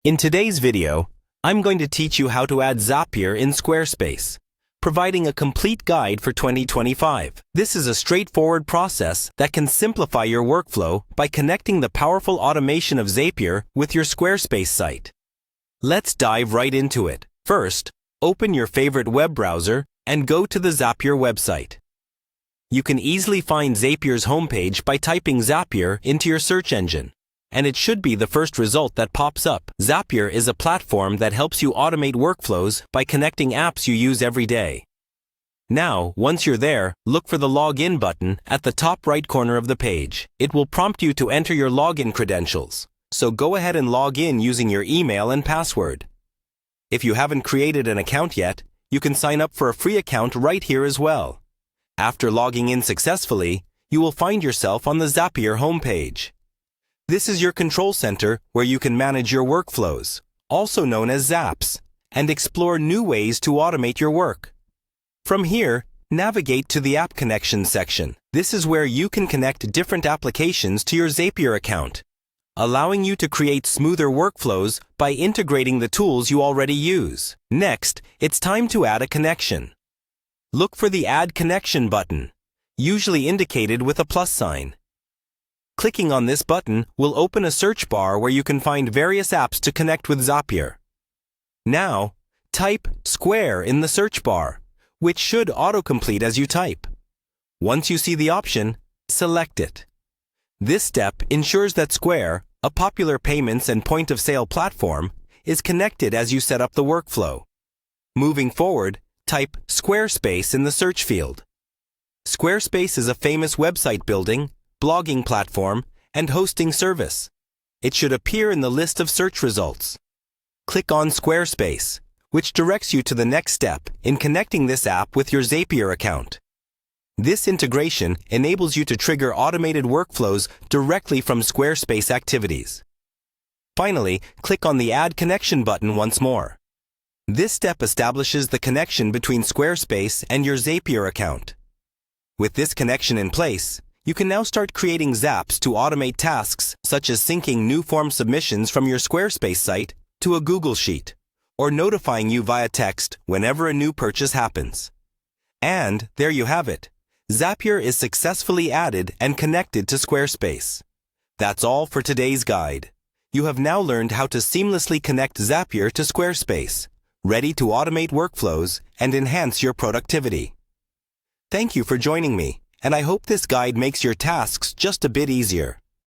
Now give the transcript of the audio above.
In today's video, I'm going to teach you how to add Zapier in Squarespace, providing a complete guide for 2025. This is a straightforward process that can simplify your workflow by connecting the powerful automation of Zapier with your Squarespace site. Let's dive right into it. First, open your favorite web browser and go to the Zapier website. You can easily find Zapier's homepage by typing Zapier into your search engine, and it should be the first result that pops up. Zapier is a platform that helps you automate workflows by connecting apps you use every day. Now, once you're there, look for the Login button at the top right corner of the page. It will prompt you to enter your login credentials, so go ahead and log in using your email and password. If you haven't created an account yet, you can sign up for a free account right here as well. After logging in successfully, you will find yourself on the Zapier homepage. This is your control center where you can manage your workflows, also known as Zaps, and explore new ways to automate your work. From here, navigate to the App Connections section. This is where you can connect different applications to your Zapier account, allowing you to create smoother workflows by integrating the tools you already use. Next, it's time to add a connection. Look for the Add Connection button, usually indicated with a plus sign. Clicking on this button will open a search bar where you can find various apps to connect with Zapier. Now, type Square in the search bar, which should autocomplete as you type. Once you see the option, select it. This step ensures that Square, a popular payments and point-of-sale platform, is connected as you set up the workflow. Moving forward, type Squarespace in the search field. Squarespace is a famous website building, blogging platform, and hosting service. It should appear in the list of search results. Click on Squarespace, which directs you to the next step in connecting this app with your Zapier account. This integration enables you to trigger automated workflows directly from Squarespace activities. Finally, click on the Add Connection button once more. This step establishes the connection between Squarespace and your Zapier account. With this connection in place, you can now start creating Zaps to automate tasks such as syncing new form submissions from your Squarespace site to a Google Sheet, or notifying you via text whenever a new purchase happens. And there you have it. Zapier is successfully added and connected to Squarespace. That's all for today's guide. You have now learned how to seamlessly connect Zapier to Squarespace, ready to automate workflows and enhance your productivity. Thank you for joining me, and I hope this guide makes your tasks just a bit easier.